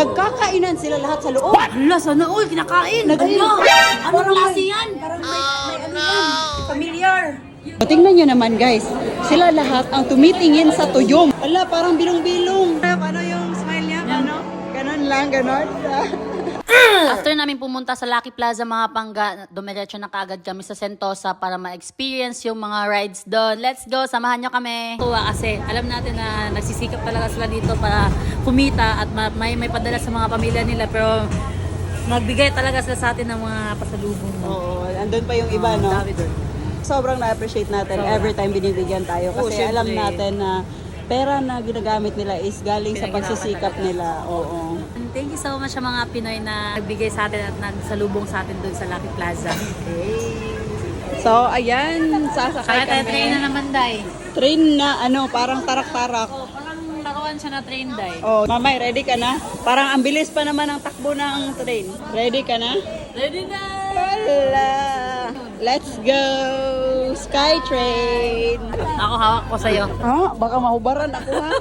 Nagkakainan sila lahat sa loob. Hala, sana all kinakain. Anong klase yan? Parang may ano yan, familiar. Tingnan nyo naman guys, sila lahat ang tumitingin sa tuyong. Ala, parang bilong-bilong. Paano yung smile niya? Ano? Ganon lang, ganon. After namin pumunta sa Lucky Plaza mga pangga, dumiretso na kaagad kami sa Sentosa para ma-experience yung mga rides doon. Let's go, samahan nyo kami. Tuwa kasi alam natin na nagsisikap talaga sila dito para kumita at may padala sa mga pamilya nila, pero nagbigay talaga sila sa atin ng mga pasalubong. Oo, andun pa yung iba, no? Dami doon. Sobrang na-appreciate natin every time binibigyan tayo kasi alam natin na pera na ginagamit nila is galing sa pagsisikap nila. Oo. Thank you so much sa mga Pinoy na nagbigay sa atin at nagsalubong sa atin doon sa Lucky Plaza. So, ayan, sasakay Kaya tayo kami. train na naman, Day. Train na, ano, parang tarak-tarak. Oh, parang laruan siya na train, Day. Oh, Mamay, ready ka na? Parang ang bilis pa naman ang takbo ng train. Ready ka na? Ready na! Wala! Let's go! Skytrain! Ako hawak ko sa'yo. Baka mahubaran ako ha?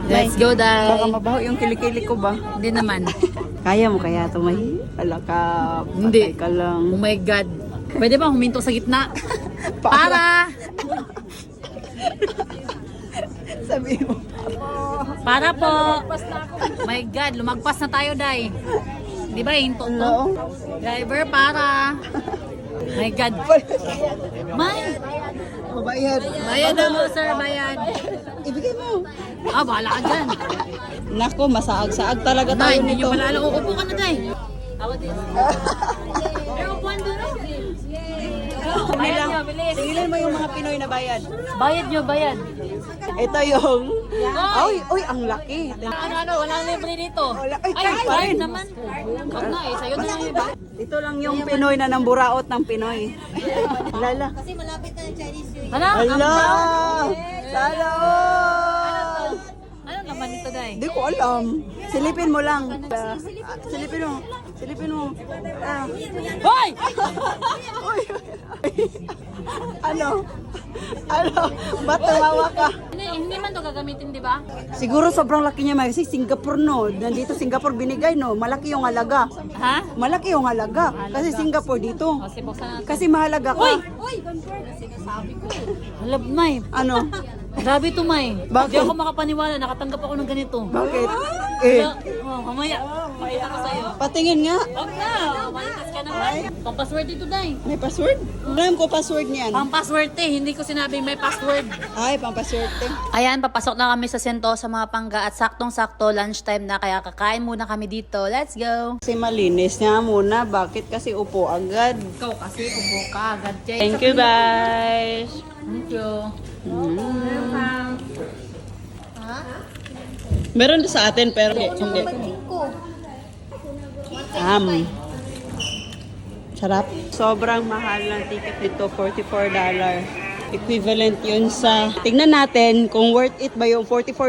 Let's go, Day. Baka mabaho yung kilikili ko ba? Hindi naman. Kaya mo kaya tumahi? Ala ka, Hindi. patay ka lang. Oh my God. Pwede ba huminto sa gitna? Para! Sabi mo. Para po! My God, lumagpas na tayo, Day. Di ba, hinto to? No? Driver, para! My God. May! Mabayad. Bayad na mo, sir, bayad. Ibigay mo. Bahala ka dyan. Nako, masaag-saag talaga tayo Day, hindi nito. nyo pala alam. Upo ka na, Day. Ako din. Pero upuan doon, no? Bayad nyo, bilis. Tingilan mo yung mga Pinoy na bayad. Bayad nyo, bayad. Ito yung... Uy, ang laki. Ano, walang libre dito. Wala. Ay, Ay, kahit pa bayad rin. naman. Wag na eh, sa'yo na lang iba. Ito lang yung Pinoy na namburaot ng Pinoy. Lala. Hala, ang Ala! brown. Sana all! Ano naman ito, Day? Hindi ko alam. Silipin mo lang. Silipin mo. Silipin mo. Hoy! Uy! Ano? Ano? Ba't tumawa ka? Hindi man to gagamitin, di ba? Siguro sobrang laki niya kasi Singapore no. Nandito Singapore binigay no. Malaki yung halaga. Ha? Malaki yung halaga. Kasi Singapore dito. Kasi buksan natin. Kasi mahalaga ka. Halab, May. Ano? Grabe to, May. Bakit? Hindi ako makapaniwala. Nakatanggap ako ng ganito. Bakit? Eh, Mamaya. Mamaya ako sa'yo. patingin nga. Huwag na. Malitas ka naman. Pampaswerte ito, Day. May password? Alam ko password niyan. Pampaswerte. Hindi ko sinabing may password. Ay, pampaswerte. Ayan, papasok na kami sa Sentosa mga pangga at saktong-sakto lunchtime na kaya kakain muna kami dito. Let's go! Kasi malinis nga muna. Bakit kasi upo agad? Ikaw kasi ubo ka agad, Jay. Thank you guys. Thank you. Meron sa atin pero hindi. Sarap. Sobrang mahal ng ticket dito, $44. Equivalent yun sa... Tingnan natin kung worth it ba yung $44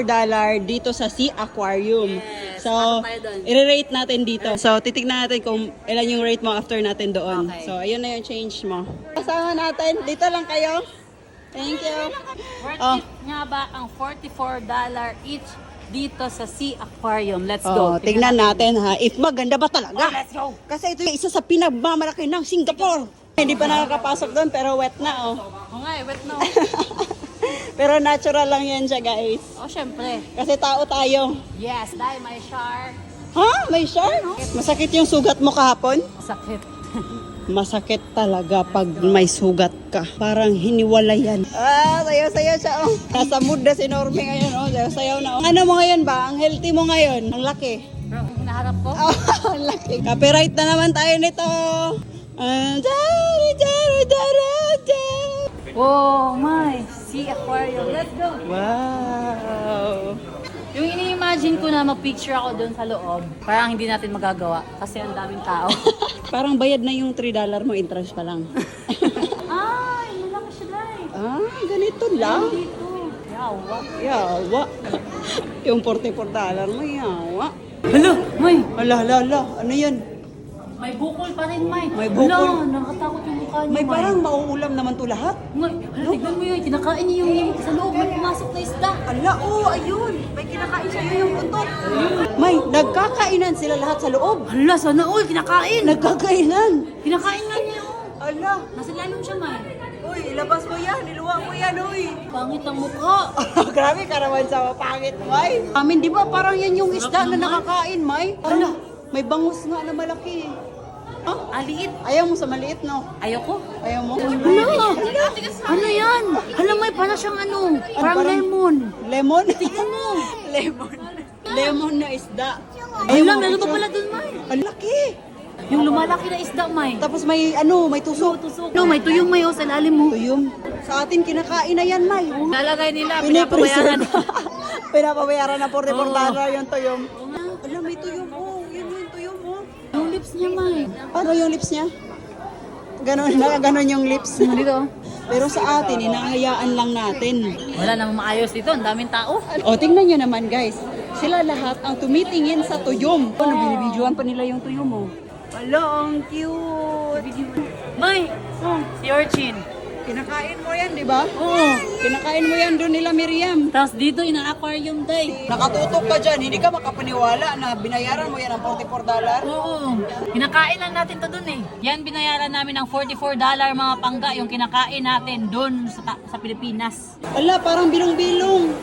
dito sa Sea Aquarium. So, i-rate natin dito. So, titignan natin kung ilan yung rate mo after natin doon. Okay. So, ayun na yung change mo. Kasama natin. Dito lang kayo. Thank you. Worth Oh. it nga ba ang $44 each dito sa Sea Aquarium? Let's Oh, go. tignan natin ha. If maganda ba talaga? Let's go. Kasi ito yung isa sa pinagmamalaki ng Singapore. Hindi pa nakakapasok doon pero wet na oh. Oo nga eh, wet no. Pero natural lang yan siya guys. Oh, syempre. Kasi tao tayo. Yes, dahil may shark. Ha? May shark? Masakit yung sugat mo kahapon? Sakit. Masakit talaga pag may sugat ka. Parang hiniwalay yan. Sayaw-sayaw siya oh. Nasa mood na si Normie ngayon oh. Sayaw-sayaw na oh. Ano mo ngayon ba? Ang healthy mo ngayon? Ang laki. Bro, ang hinaharap ko. Oh, ang laki. Copyright na naman tayo nito. Oh my, Sea Aquarium. Let's go. Wow. Yung ini-imagine ko na mag-picture ako doon sa loob, parang hindi natin magagawa kasi ang daming tao. Parang bayad na yung $3 mo, interest pa lang. Ay, malaki siya, Day. Ganito lang. Dito. Yawa. Yawa. Yung $44 mo, yawa. Hala, May. Hala. Ano yan? May bukol pa rin, May. May bukol. Hala, nakatakot yung bukol mukha niya, May parang mauulam naman to lahat. May, hala, tignan mo yun. Kinakain niya yung sa loob. May pumasok na isda. Ala, oo, ayun. May kinakain siya yung utot. May, nagkakainan sila lahat sa loob. Hala, sana all. Kinakain. Nagkakainan. Kinakain nga niya, oh. Ala. Nasa lalong siya, May. Uy, ilabas mo yan. Iluwa mo yan, uy. Pangit ang mukha. Grabe ka naman sa pangit, May. Amin, di ba parang yan yung isda na nakakain, May? Ala, may bangus nga na malaki. Huh? Aliit. Ayaw mo sa maliit, no? Ayoko. Ayaw mo? Hala! Ano yan? Hala, May, para siyang ano? Parang parang- lemon. Lemon? Tingnan mo. Lemon. Lemon na isda. Hala, mo, meron pa picture? pala dun, May. Ang laki. Yung lumalaki na isda, May. Tapos may ano, may tusok. No, may tuyong, May, oh, sa lalim mo. Tuyom. Sa atin, kinakain na yan, May. Lalagay nila, Pinapabayaran. Pinapabayaran na $44 Oo. yung tuyom. Ala, may tuyom, oh. Yun yung tuyom, oh. Yung lips niya, May. Ano yung lips niya? Ganon yung lips. Dito. Pero sa atin, hinahayaan lang natin. Wala namang maayos dito. Ang daming tao. O, tingnan nyo naman, guys. Sila lahat ang tumitingin sa tuyom. Ano, binibidyoan pa nila yung tuyom, oh. Ala, ang cute. May, si Orchin. Kinakain mo yan, di ba? Oo. Kinakain mo yan doon nila, Miriam. Tapos dito, ina-aquarium day. Nakatutok ka dyan, hindi ka makapaniwala na binayaran mo yan ng $44. Oo. Kinakain lang natin to dun eh. Yan binayaran namin ng $44 mga pangga yung kinakain natin dun sa Pilipinas. Ala, parang bilong-bilong.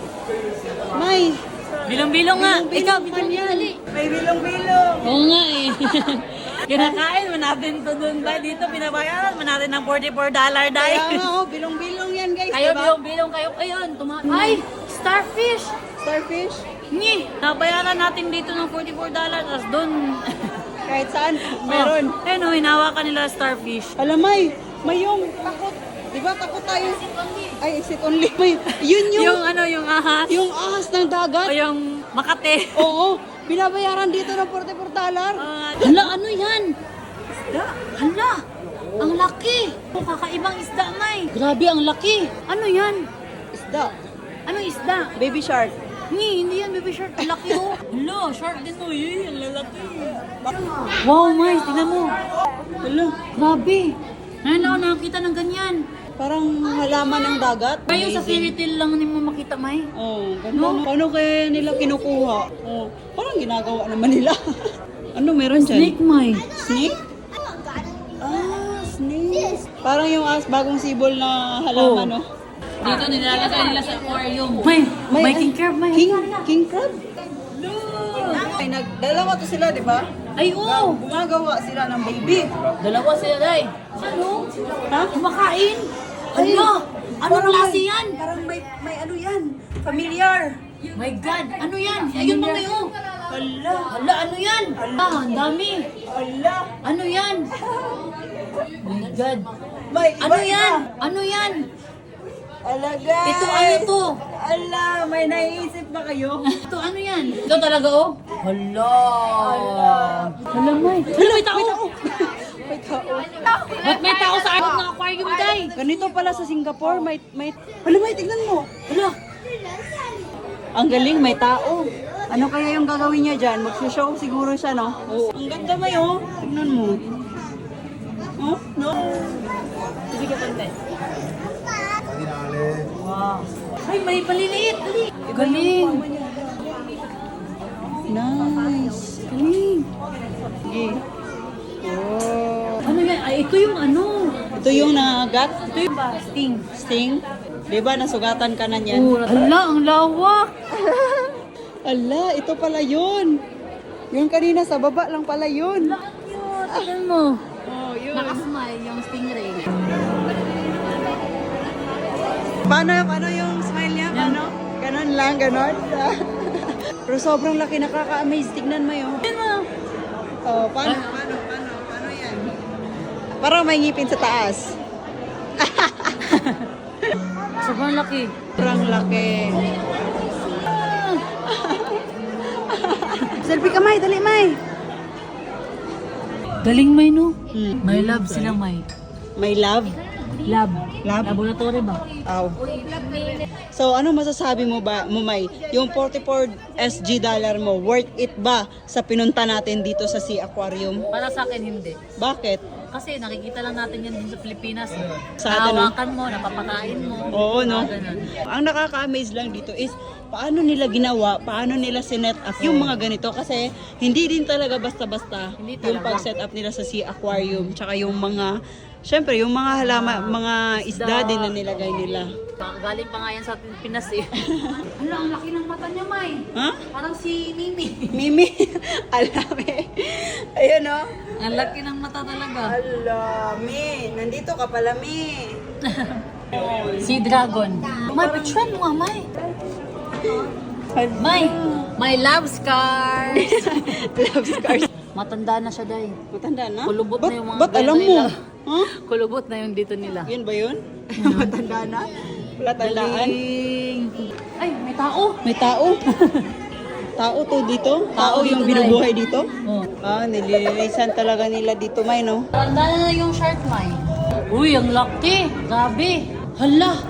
May. Bilong-bilong nga. Ikaw, Bilong-bilong bilong yan. May bilong-bilong. Oo nga eh. Kinakain mo natin to dun ba? Dito binabayaran mo natin ng $44 Kaya dahil. nga, oh, bilong-bilong yan, guys. Kayo, diba? bilong-bilong kayo. Ayun, Ay! Starfish! Starfish. Ni! Nabayaran natin dito ng $44 tapos dun. Kahit saan, meron. Oh, ayun o, hinawakan nila starfish. Alam, may yung takot. Di ba takot tayo? Ay, exit only. May, yun Yung ano, yung ahas. yung ahas ng O dagat. yung Makate. Oo, binabayaran dito ng $44. Hala, ano yan? Isda. Hala, ang laki. Oh, kakaibang isda, May. Grabe, ang laki. Ano yan? Isda. Anong isda? Baby shark. Hindi yan, baby shark. Ang laki, oh. Hala, shark din to. Ang lalaki. Wow, May, tingnan mo. Hala, Grabe. Ngayon ako nakakita ng ganyan. parang halaman ng dagat. Kayo sa fairy tale lang hindi mo makita, May. Oh, ganda. No? Paano kaya nila kinukuha? Oh, parang ginagawa naman nila. Ano meron dyan? Snake, May. Snake? Ah, snake. Parang yung bagong sibol na halaman, no? Dito nilalagay nila sa aquarium. May king crab, May. King crab? Ay, nagdalawa to sila, di ba? Ay, oo. Gumagawa sila ng baby. Dalawa sila, Day. Ano? Ha? Kumakain? Ay, Ano? Anong parang klase may- yan? Parang may ano yan. Familiar. My God, ano yan? Ayun pa kayo. Ala. Hala, ano yan? Ang dami. Ala. Ano yan? My God. May Ano yan? Ano yan? Ala, guys. Ito ano to? Ala, may naiisip ba kayo? Ito ano yan? Ito talaga oh? Hala. Hala, May. Hala, may tao. May tao. Ba't may tao sa arot ng aquarium, Day? Ganito pala sa Singapore, may... Ala, may tignan mo. Hala. Ang galing, may tao. Ano kaya yung gagawin niya dyan? Mag-show siguro siya, no? Oo. Ang ganda may, oh. Tignan mo. Oh, no? Sige ka, Tante. Wow. Ay, may paliliit. Dali. Galing. Nice. Galing. Sige. Oh. Ano yan? Ay, ito yung ano. Ito yung nagat. Ito yung ba? Sting. Sting. Di ba, nasugatan ka na niyan? Hala, ang lawak. Ala, ito pala yun. Yung kanina sa baba lang pala yun. Tignan mo. Oh, yun. Nakasmile yung stingray. Paano yung smile niya? Paano? Ganon lang, ganon. Pero sobrang laki, nakaka-amaze. Tignan mo yun. Tignan mo. Oh, paano yan? Parang may ngipin sa taas. Sobrang laki. Sobrang laki. Selfie ka, May. Dali, May. Galing, May, no? Hmm. May lab sila, May. May love. Lab. Lab? Laboratory ba? Aw. So, ano masasabi mo ba, May? Yung 44 SG dollar mo, worth it ba sa pinunta natin dito sa Sea Aquarium? Para sa akin, hindi. Bakit? Kasi nakikita lang natin yan din sa Pilipinas. Sa atin, no? Nahawakan mo, napapakain mo. Oo, no? Ganun. Ang nakaka-amaze lang dito is paano nila ginawa, paano nila sinet up yung mga ganito kasi hindi din talaga basta-basta Hindi yung talaga. pag-set up nila sa sea aquarium tsaka yung mga syempre yung mga mga isda din na nilagay nila. Galing pa nga yan sa Pinas eh. Hala, ang laki ng mata niya, May. Ha? Parang si Mimi. Mimi, alami. Ayun no. Ang laki ng mata talaga. Alami, nandito ka pala, Mi. Si Dragon. May picture mo nga, May. May, my love scars. Love scars. Matanda na siya, Day. Matanda na? Kulubot na yung mga Ba't alam gano mo? nila. Ha? Kulubot na yung dito nila. Yun ba yun? Matanda na? Wala tandaan? Galing. Ay, may tao. May tao. Tao to dito? Tao dito, yung Nay. binubuhay dito? Oh. Ah, nililinisan talaga nila dito, May, no? Tanda na yung shark, May. Uy, ang laki. Grabe. Hala.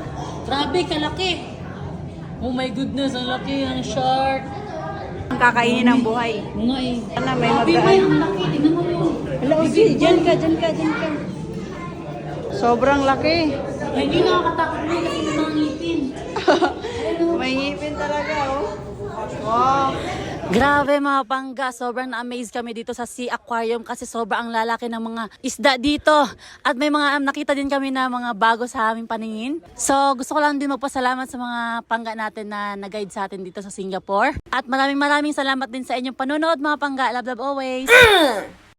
Grabe, kalaki. Oh my goodness, ang laki ang shark. Ang kakainin ng buhay. Nga eh. Ano, may Grabe, magdaan. May, ang laki. Tingnan mo yun. Hala, Uzi, dyan ka. Sobrang laki. Ay, hindi nakakatakot mo kasi may mga ngipin. May ngipin talaga, oh. Wow. Grabe mga pangga, sobrang na-amaze kami dito sa Sea Aquarium kasi sobrang ang lalaki ng mga isda dito. At may mga nakita din kami na mga bago sa aming paningin. So gusto ko lang din magpasalamat sa mga pangga natin na nag-guide sa atin dito sa Singapore. At maraming salamat din sa inyong panonood mga pangga. Love always!